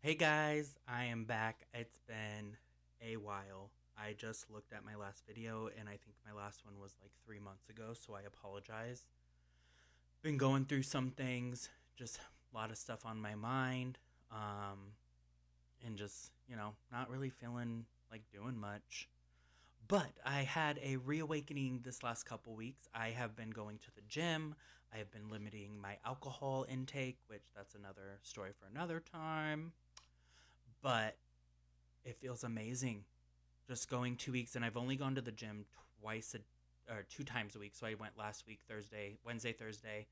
Hey guys, I am back. It's been a while. I just looked at my last video and I think my last one was like 3 months ago, so I apologize. Been going through some things, just a lot of stuff on my mind, um, and just, not really feeling like doing much. But I had a reawakening this last couple weeks. I have been going to the gym. I have been limiting my alcohol intake, which that's another story for another time. But it feels amazing just going 2 weeks, and I've only gone to the gym twice or 2 times a week. So I went last week, Wednesday, Thursday,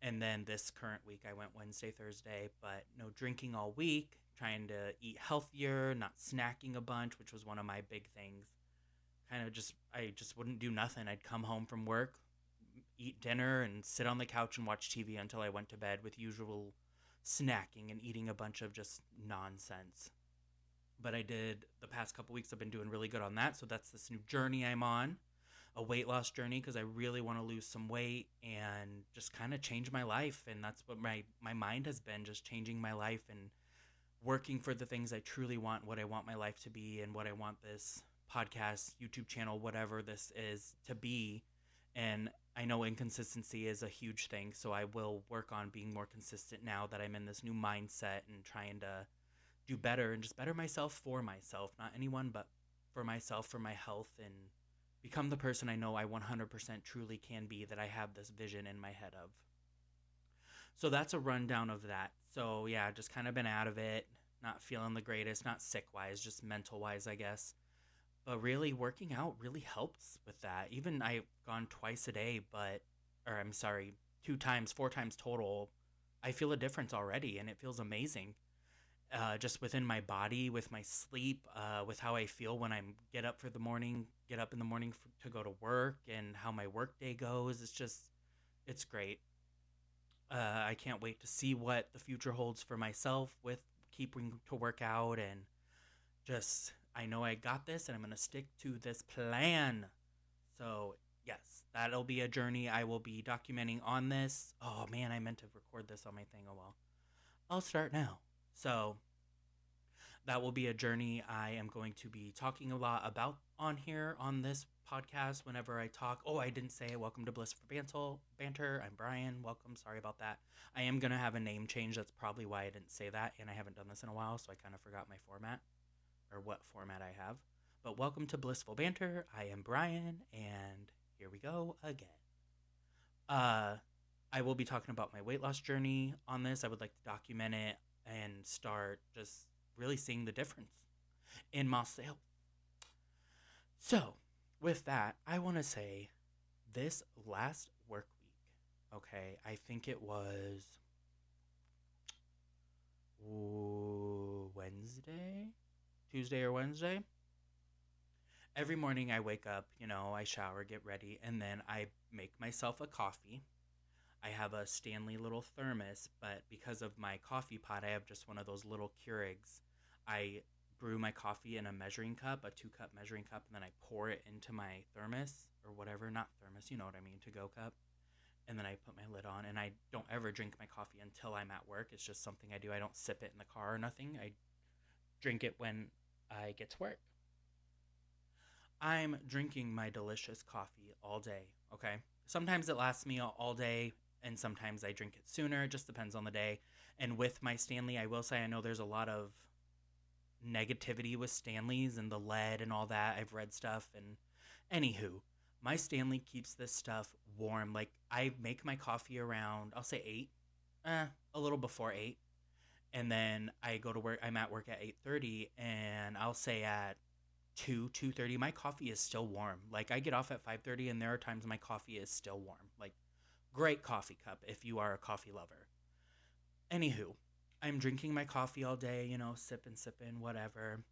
and then this current week I went Wednesday, Thursday. But no drinking all week, trying to eat healthier, not snacking a bunch, which was one of my big things. I just wouldn't do nothing. I'd come home from work, eat dinner, and sit on the couch and watch TV until I went to bed with usual snacking and eating a bunch of just nonsense. But I did the past couple weeks. I've been doing really good on that. So that's this new journey I'm on, a weight loss journey, because I really want to lose some weight and just kind of change my life. And that's what my mind has been, just changing my life and working for the things I truly want, what I want my life to be, and what I want this podcast, YouTube channel, whatever this is to be. And I know inconsistency is a huge thing. So I will work on being more consistent now that I'm in this new mindset and trying to do better and just better myself, not anyone, but for myself, for my health, and become the person I know I 100% truly can be, that I have this vision in my head of. So that's a rundown of that. So yeah, just kind of been out of it, not feeling the greatest, not sick wise, just mental wise, I guess. But really, working out really helps with that. Even I've gone twice a day, or I'm sorry, 2 times, 4 times total. I feel a difference already, and it feels amazing, just within my body, with my sleep, with how I feel when I get up in the morning to go to work, and how my work day goes. It's great. I can't wait to see what the future holds for myself with keeping to work out, and just, I know I got this and I'm going to stick to this plan. So, yes, that'll be a journey I will be documenting on this. Oh man, I meant to record this on my thing. Oh well. I'll start now. So, that will be a journey I am going to be talking a lot about on here on this podcast whenever I talk. Oh, I didn't say welcome to Bliss for Banter. I'm Brian. Welcome. Sorry about that. I am going to have a name change. That's probably why I didn't say that. And I haven't done this in a while, so I kind of forgot my format, or what format I have. But welcome to Blissful Banter. I am Brian, and here we go again. Uh, I will be talking about my weight loss journey on this. I would like to document it and start just really seeing the difference in myself. So, with that, I want to say this last work week, okay, I think it was Wednesday, Tuesday or Wednesday. Every morning I wake up, I shower, get ready, and then I make myself a coffee. I have a Stanley little thermos, but because of my coffee pot, I have just one of those little Keurigs. I brew my coffee in a measuring cup, a 2 cup measuring cup, and then I pour it into my thermos or whatever, not thermos, you know what I mean, to go cup. And then I put my lid on, and I don't ever drink my coffee until I'm at work. It's just something I do. I don't sip it in the car or nothing. I drink it when I get to work. I'm drinking my delicious coffee all day, okay? Sometimes it lasts me all day, and sometimes I drink it sooner. It just depends on the day. And with my Stanley, I will say I know there's a lot of negativity with Stanleys and the lead and all that. I've read stuff, and anywho, my Stanley keeps this stuff warm. Like, I make my coffee around, I'll say 8, a little before 8. And then I go to work. I'm at work at 8:30, and I'll say at 2:30 my coffee is still warm. Like, I get off at 5:30, and there are times my coffee is still warm. Like, great coffee cup if you are a coffee lover. Anywho, I'm drinking my coffee all day, sipping, whatever.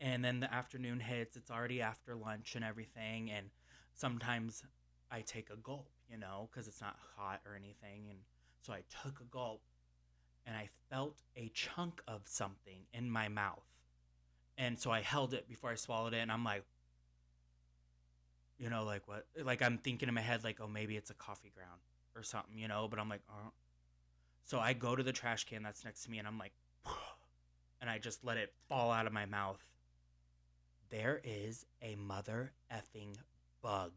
And then the afternoon hits. It's already after lunch and everything. And sometimes I take a gulp, because it's not hot or anything. And so I took a gulp, and I felt a chunk of something in my mouth. And so I held it before I swallowed it, and I'm like, like what? Like, I'm thinking in my head, like, oh, maybe it's a coffee ground or something, but I'm like, oh. So I go to the trash can that's next to me, and I'm like, and I just let it fall out of my mouth. There is a mother effing bug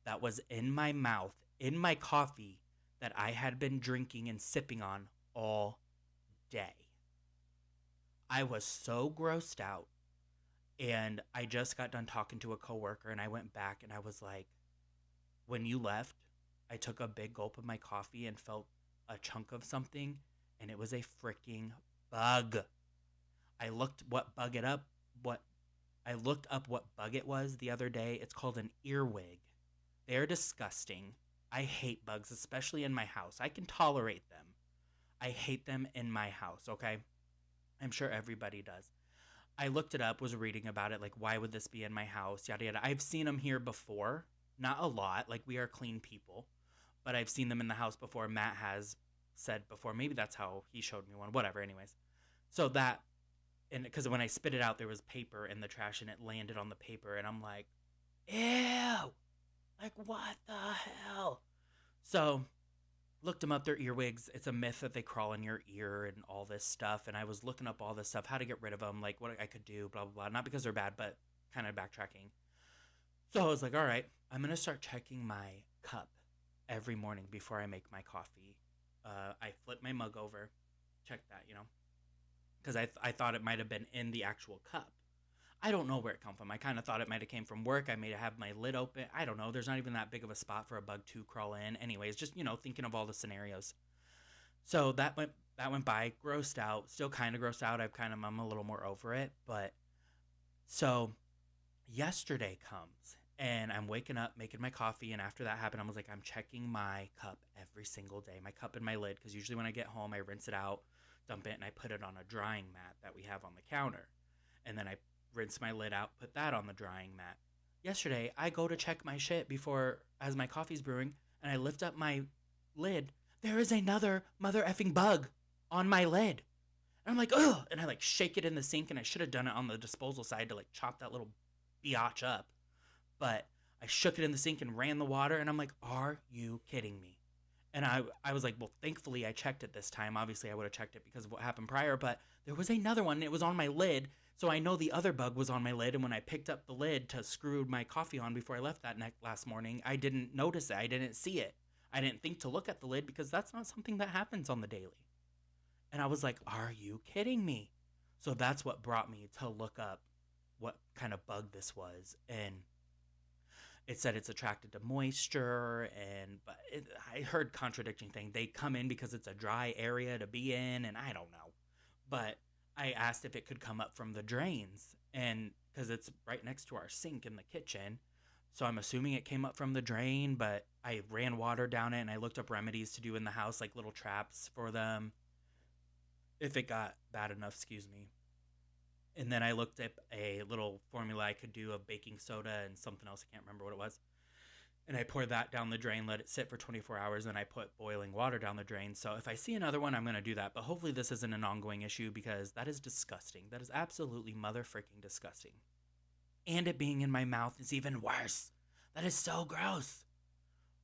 that was in my mouth, in my coffee that I had been drinking and sipping on all day. I was so grossed out. And I just got done talking to a coworker, and I went back and I was like, when you left, I took a big gulp of my coffee and felt a chunk of something, and it was a freaking bug. I looked what I looked up what bug it was the other day. It's called an earwig. They're disgusting. I hate bugs, especially in my house. I can tolerate them. I hate them in my house, okay? I'm sure everybody does. I looked it up, was reading about it, like, why would this be in my house, yada yada. I've seen them here before, not a lot, like, we are clean people, but I've seen them in the house before. Matt has said before, maybe that's how he showed me one, whatever, anyways. So that, and because when I spit it out, there was paper in the trash, and it landed on the paper, and I'm like, ew, like, what the hell? So looked them up, their earwigs. It's a myth that they crawl in your ear and all this stuff. And I was looking up all this stuff, how to get rid of them, like what I could do, blah, blah, blah. Not because they're bad, but kind of backtracking. So I was like, all right, I'm going to start checking my cup every morning before I make my coffee. I flip my mug over, check that, because I thought it might have been in the actual cup. I don't know where it come from. I kind of thought it might have came from work. I may have my lid open. I don't know. There's not even that big of a spot for a bug to crawl in. Anyways, just thinking of all the scenarios. So that went by, grossed out, still kind of grossed out. I'm a little more over it, but so yesterday comes and I'm waking up, making my coffee, and after that happened, I was like, I'm checking my cup every single day, my cup and my lid, because usually when I get home, I rinse it out, dump it, and I put it on a drying mat that we have on the counter, and then I rinse my lid out, put that on the drying mat. Yesterday, I go to check my shit before as my coffee's brewing, and I lift up my lid. There is another mother effing bug on my lid. And I'm like, ugh, and I like shake it in the sink, and I should have done it on the disposal side to like chop that little biatch up. But I shook it in the sink and ran the water, and I'm like, are you kidding me? And I was like, well, thankfully I checked it this time. Obviously, I would have checked it because of what happened prior, but there was another one, and it was on my lid. So I know the other bug was on my lid, and when I picked up the lid to screw my coffee on before I left that last morning, I didn't notice it. I didn't see it. I didn't think to look at the lid because that's not something that happens on the daily. And I was like, are you kidding me? So that's what brought me to look up what kind of bug this was. And it said it's attracted to moisture, but I heard contradicting things. They come in because it's a dry area to be in, and I don't know. But I asked if it could come up from the drains, and because it's right next to our sink in the kitchen, so I'm assuming it came up from the drain. But I ran water down it, and I looked up remedies to do in the house, like little traps for them if it got bad enough, excuse me. And then I looked up a little formula I could do of baking soda and something else. I can't remember what it was. And I poured that down the drain, let it sit for 24 hours, and I put boiling water down the drain. So if I see another one, I'm going to do that. But hopefully this isn't an ongoing issue, because that is disgusting. That is absolutely mother freaking disgusting. And it being in my mouth is even worse. That is so gross.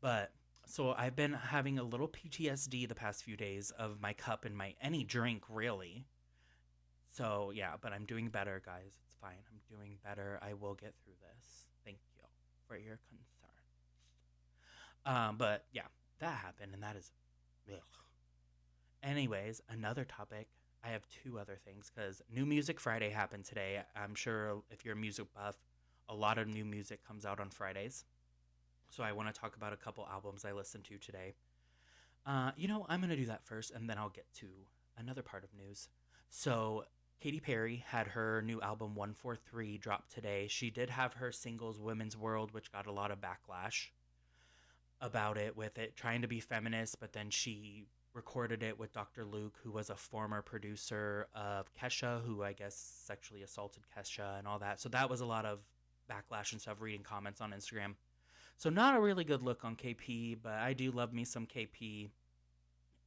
But so I've been having a little PTSD the past few days of my cup and my any drink, really. So yeah, but I'm doing better, guys. It's fine. I'm doing better. I will get through this. Thank you for your concern. But yeah, that happened, and that is, ugh. Anyways, another topic. I have two other things, because New Music Friday happened today. I'm sure if you're a music buff, a lot of new music comes out on Fridays. So I want to talk about a couple albums I listened to today. I'm going to do that first, and then I'll get to another part of news. So Katy Perry had her new album 143 drop today. She did have her singles Women's World, which got a lot of backlash about it, with it trying to be feminist, but then she recorded it with Dr. Luke, who was a former producer of Kesha, who I guess sexually assaulted Kesha and all that. So that was a lot of backlash and stuff, reading comments on Instagram. So not a really good look on KP, but I do love me some KP.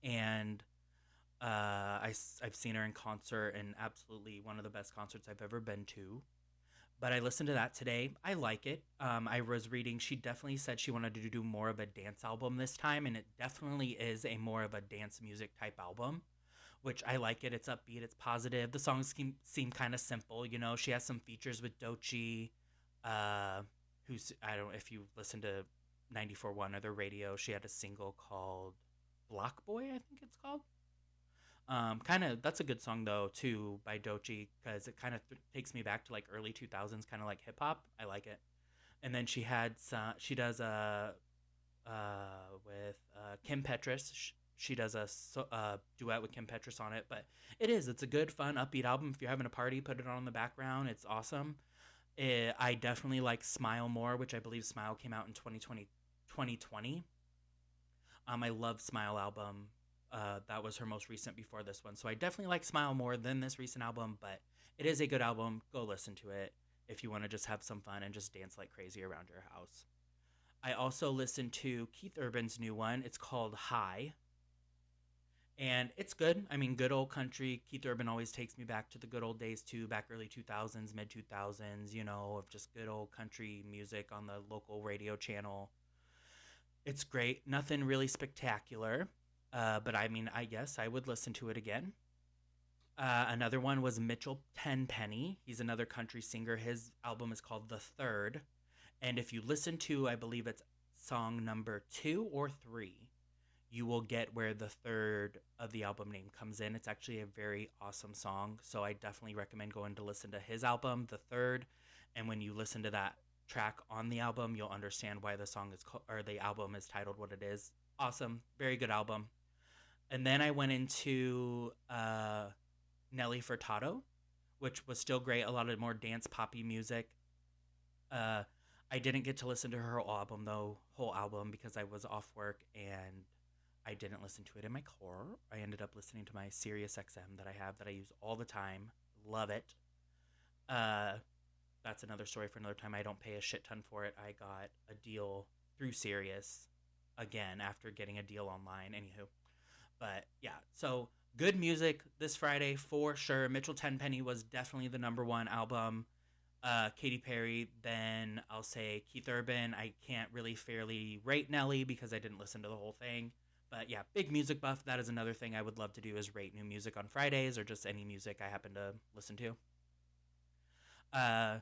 And I've seen her in concert, and absolutely one of the best concerts I've ever been to. But I listened to that today. I like it. I was reading, she definitely said she wanted to do more of a dance album this time, and it definitely is a more of a dance music type album, which I like it. It's upbeat, it's positive. The songs seem kind of simple. You know, she has some features with Doechii, uh, who's, I don't know if you listen to 94.1 or the radio. She had a single called Block Boy, I think it's called. Kind of, that's a good song though too by Doechii because it kind of takes me back to like early 2000s, kind of like hip hop. I like it. And then she does a with Kim Petras. She does a duet with Kim Petras on it, but it's a good, fun, upbeat album. If you're having a party, put it on in the background. It's awesome. I definitely like Smile more, which I believe Smile came out in 2020. I love Smile album. That was her most recent before this one. So I definitely like Smile more than this recent album, but it is a good album. Go listen to it if you want to just have some fun and just dance like crazy around your house. I also listened to Keith Urban's new one. It's called High. And it's good. I mean, good old country. Keith Urban always takes me back to the good old days too, back early 2000s, mid 2000s, you know, of just good old country music on the local radio channel. It's great. Nothing really spectacular. But I mean, I guess I would listen to it again. Another one was Mitchell Tenpenny. He's another country singer. His album is called The Third. And if you listen to, I believe it's song number 2 or 3, you will get where the third of the album name comes in. It's actually a very awesome song. So I definitely recommend going to listen to his album, The Third. And when you listen to that track on the album, you'll understand why the song is called, or the album is titled what it is. Awesome. Very good album. And then I went into Nelly Furtado, which was still great. A lot of more dance poppy music. I didn't get to listen to her whole album because I was off work and I didn't listen to it in my car. I ended up listening to my Sirius XM that I have that I use all the time. Love it. Uh, that's another story for another time. I don't pay a shit ton for it. I got a deal through Sirius again after getting a deal online. Anywho, but yeah, so good music this Friday for sure. Mitchell Tenpenny was definitely the number one album. Katy Perry, then I'll say Keith Urban. I can't really fairly rate Nelly because I didn't listen to the whole thing. But yeah, big music buff. That is another thing I would love to do is rate new music on Fridays or just any music I happen to listen to. Uh,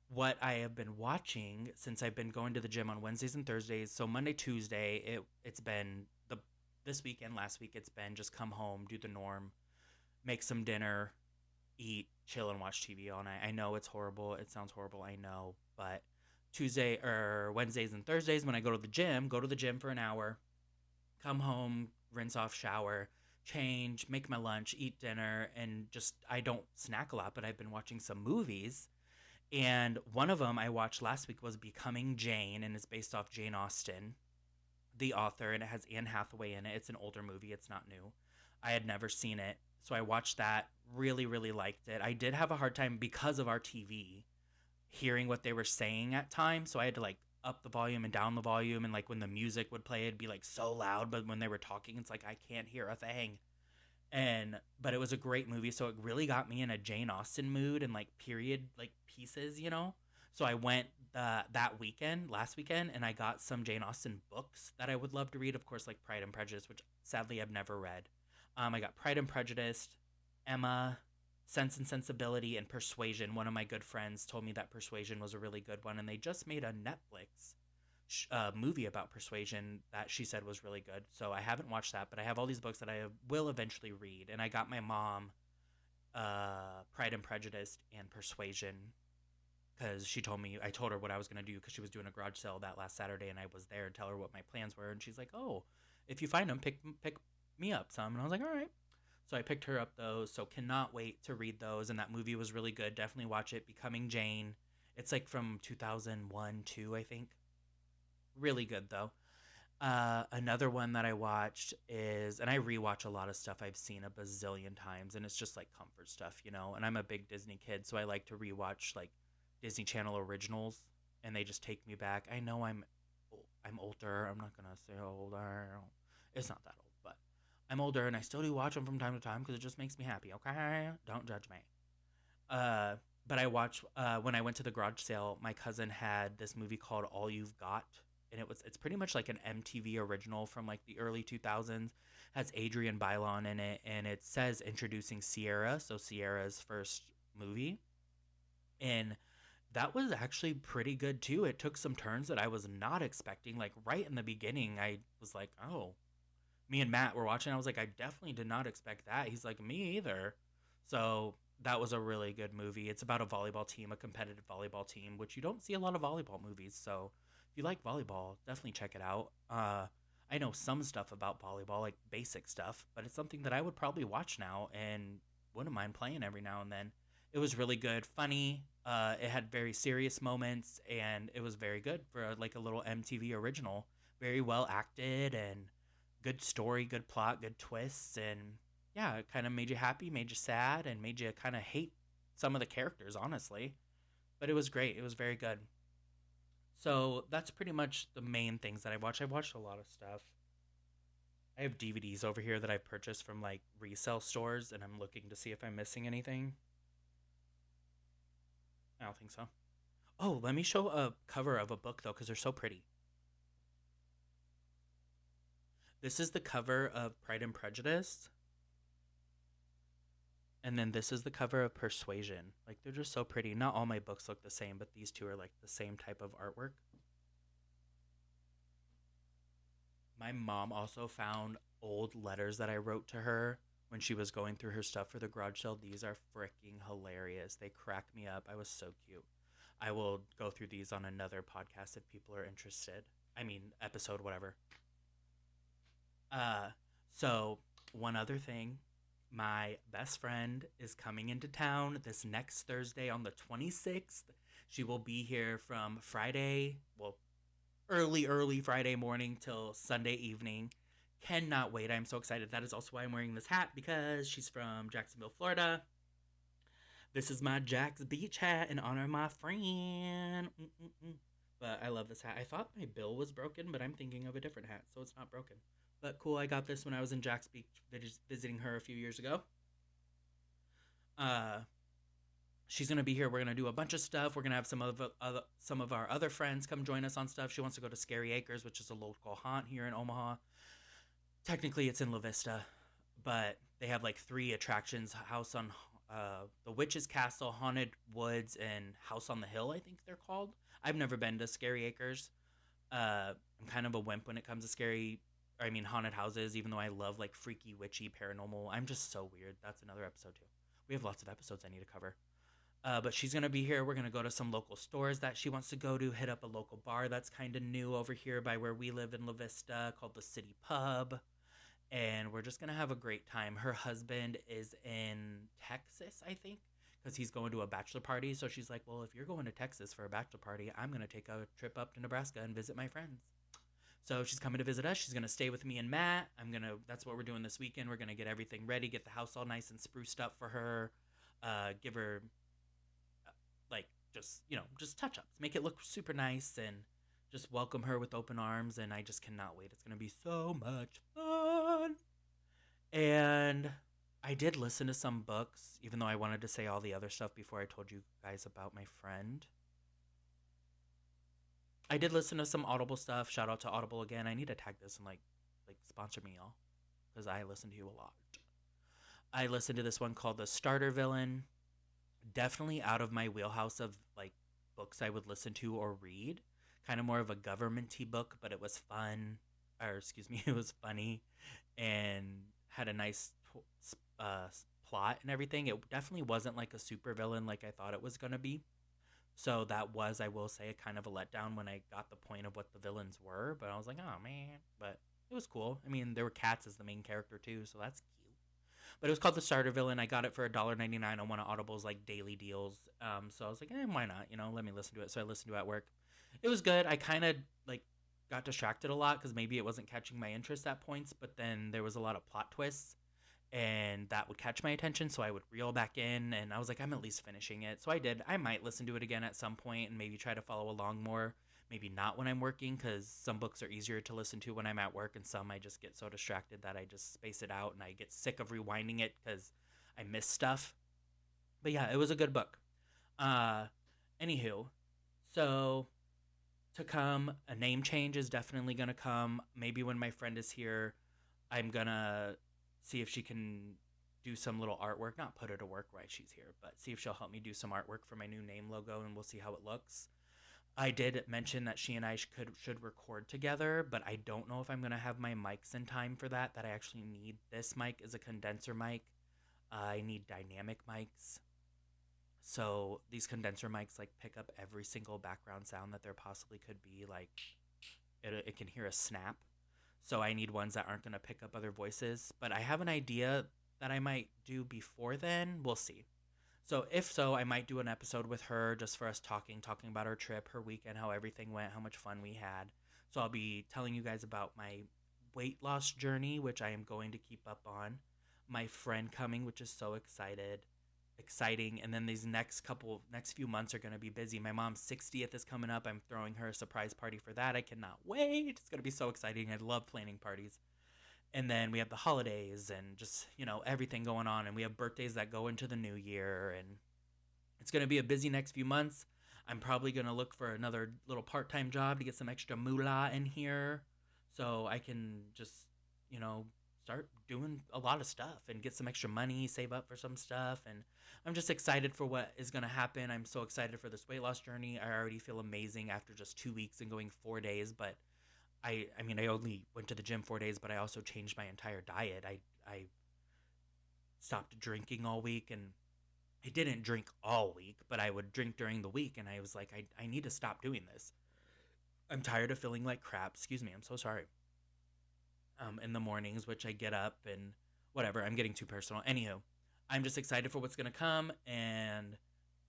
what I have been watching since I've been going to the gym on Wednesdays and Thursdays. So Monday, Tuesday, it's been this weekend, last week, it's been just come home, do the norm, make some dinner, eat, chill, and watch TV all night. I know it's horrible. It sounds horrible. I know, but Tuesday or Wednesdays and Thursdays when I go to the gym for an hour, come home, rinse off, shower, change, make my lunch, eat dinner, and just I don't snack a lot, but I've been watching some movies. And one of them I watched last week was Becoming Jane, and it's based off Jane Austen, the author, and it has Anne Hathaway in it. It's an older movie. It's not new. I had never seen it. So I watched that, really, really liked it. I did have a hard time because of our TV hearing what they were saying at times. So I had to like up the volume and down the volume. And like when the music would play, it'd be like so loud. But when they were talking, it's like I can't hear a thing. But it was a great movie. So it really got me in a Jane Austen mood and like period like pieces, you know? So I went last weekend, and I got some Jane Austen books that I would love to read. Of course, like Pride and Prejudice, which sadly I've never read. I got Pride and Prejudice, Emma, Sense and Sensibility, and Persuasion. One of my good friends told me that Persuasion was a really good one, and they just made a Netflix movie about Persuasion that she said was really good. So I haven't watched that, but I have all these books that I will eventually read. And I got my mom Pride and Prejudice and Persuasion because I told her what I was going to do because she was doing a garage sale that last Saturday, and I was there and tell her what my plans were. And she's like, oh, if you find them, pick me up some. And I was like, all right. So I picked her up those. So cannot wait to read those. And that movie was really good. Definitely watch it. Becoming Jane. It's like from 2001, 2, I think. Really good, though. Another one that I watched is, and I rewatch a lot of stuff I've seen a bazillion times, and it's just like comfort stuff, you know. And I'm a big Disney kid, so I like to rewatch like Disney Channel originals, and they just take me back. I know I'm older. I'm not gonna say how old I am. It's not that old, but I'm older, and I still do watch them from time to time because it just makes me happy. Okay, don't judge me. But I watched when I went to the garage sale. My cousin had this movie called All You've Got, and it's pretty much like an MTV original from like the early 2000s. Has Adrian Bylon in it, and it says introducing Sierra, so Sierra's first movie. And that was actually pretty good too. It took some turns that I was not expecting. Like right in the beginning, I was like, oh, me and Matt were watching. I was like, I definitely did not expect that. He's like, me either. So that was a really good movie. It's about a volleyball team, a competitive volleyball team, which you don't see a lot of volleyball movies. So if you like volleyball, definitely check it out. I know some stuff about volleyball, like basic stuff, but it's something that I would probably watch now and wouldn't mind playing every now and then. It was really good, funny. It had very serious moments, and it was very good for like a little MTV original. Very well acted and good story, good plot, good twists, and yeah, it kind of made you happy, made you sad, and made you kind of hate some of the characters, honestly. But it was great. It was very good. So that's pretty much the main things that I watched. I watched a lot of stuff. I have DVDs over here that I purchased from like resale stores, and I'm looking to see if I'm missing anything. I don't think so. Oh, let me show a cover of a book though, because they're so pretty. This is the cover of Pride and Prejudice. And then this is the cover of Persuasion. Like they're just so pretty. Not all my books look the same, but these two are like the same type of artwork. My mom also found old letters that I wrote to her when she was going through her stuff for the garage sale. These are freaking hilarious. They crack me up. I was so cute. I will go through these on another podcast if people are interested. I mean, episode, whatever. Uh, so one other thing, my best friend is coming into town this next Thursday on the 26th. She will be here from Friday, well, early Friday morning till Sunday evening. Cannot wait. I'm so excited. That is also why I'm wearing this hat, because she's from Jacksonville, Florida. This is my Jack's Beach hat in honor of my friend. Mm-mm-mm. But I love this hat. I thought my bill was broken, but I'm thinking of a different hat, so it's not broken. But cool, I got this when I was in Jack's Beach visiting her a few years ago. Uh, she's gonna be here. We're gonna do a bunch of stuff. We're gonna have some of our other friends come join us on stuff. She wants to go to Scary Acres, which is a local haunt here in Omaha. Technically, it's in La Vista, but they have like three attractions: House on the Witch's Castle, Haunted Woods, and House on the Hill. I think they're called. I've never been to Scary Acres. I'm kind of a wimp when it comes to haunted houses, even though I love like freaky, witchy, paranormal. I'm just so weird. That's another episode too. We have lots of episodes I need to cover. But she's going to be here. We're going to go to some local stores that she wants to go to, hit up a local bar that's kind of new over here by where we live in La Vista called the City Pub. And we're just going to have a great time. Her husband is in Texas, I think, because he's going to a bachelor party. So she's like, well, if you're going to Texas for a bachelor party, I'm going to take a trip up to Nebraska and visit my friends. So she's coming to visit us. She's gonna stay with me and Matt. That's what we're doing this weekend. We're gonna get everything ready, get the house all nice and spruced up for her. Give her like just touch ups, make it look super nice, and just welcome her with open arms. And I just cannot wait. It's gonna be so much fun. And I did listen to some books, even though I wanted to say all the other stuff before I told you guys about my friend. I did listen to some Audible stuff. Shout out to Audible again. I need to tag this and like sponsor me, y'all, because I listen to you a lot. I listened to this one called The Starter Villain. Definitely out of my wheelhouse of like books I would listen to or read. Kind of more of a governmenty book, but it was fun. Or excuse me, it was funny and had a nice uh, plot and everything. It definitely wasn't like a super villain like I thought it was gonna be. So that was, I will say, a kind of a letdown when I got the point of what the villains were. But I was like, oh man. But it was cool. I mean, there were cats as the main character too, so that's cute. But it was called The Starter Villain. I got it for $1.99 on one of Audible's like daily deals. So I was like, why not? Let me listen to it. So I listened to it at work. It was good. I kind of like got distracted a lot because maybe it wasn't catching my interest at points. But then there was a lot of plot twists, and that would catch my attention, so I would reel back in, and I was like, I'm at least finishing it. So I did. I might listen to it again at some point and maybe try to follow along more. Maybe not when I'm working, because some books are easier to listen to when I'm at work, and some I just get so distracted that I just space it out, and I get sick of rewinding it because I miss stuff. But yeah, it was a good book. Uh, Anywho, so to come, a name change is definitely going to come. Maybe when my friend is here, I'm gonna see if she can do some little artwork, not put her to work while she's here, but see if she'll help me do some artwork for my new name logo, and we'll see how it looks. I did mention that she and I should record together, but I don't know if I'm gonna have my mics in time for that. That I actually need this mic as a condenser mic. I need dynamic mics, so these condenser mics like pick up every single background sound that there possibly could be. Like it can hear a snap, so I need ones that aren't gonna pick up other voices. But I have an idea that I might do before then. We'll see. So if so, I might do an episode with her just for us talking about our trip, her weekend, how everything went, how much fun we had. So I'll be telling you guys about my weight loss journey, which I am going to keep up on. My friend coming, which is so exciting. And then these next few months are going to be busy. My mom's 60th is coming up. I'm throwing her a surprise party for that. I cannot wait. It's going to be so exciting. I love planning parties. And then we have the holidays and just, everything going on. And we have birthdays that go into the new year. And it's going to be a busy next few months. I'm probably going to look for another little part-time job to get some extra moolah in here so I can just, start doing a lot of stuff and get some extra money, save up for some stuff. And I'm just excited for what is going to happen. I'm so excited for this weight loss journey. I already feel amazing after just 2 weeks and going 4 days, but I mean, I only went to the gym 4 days, but I also changed my entire diet. I stopped drinking all week, and I didn't drink all week, but I would drink during the week, and I was like, I need to stop doing this. I'm tired of feeling like crap. Excuse me, I'm so sorry. In the mornings, which I get up and whatever. I'm getting too personal. Anywho, I'm just excited for what's going to come, and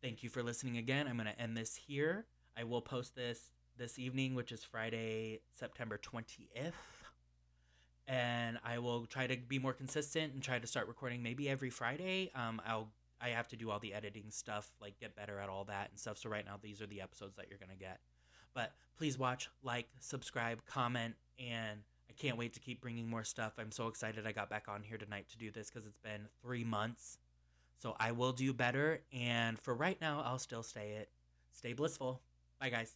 thank you for listening again. I'm going to end this here. I will post this evening, which is Friday, September 20th. And I will try to be more consistent and try to start recording maybe every Friday. I have to do all the editing stuff, like get better at all that and stuff. So right now, these are the episodes that you're going to get. But please watch, like, subscribe, comment, and I can't wait to keep bringing more stuff. I'm so excited I got back on here tonight to do this because it's been 3 months. So I will do better. And for right now, I'll still stay blissful. Bye, guys.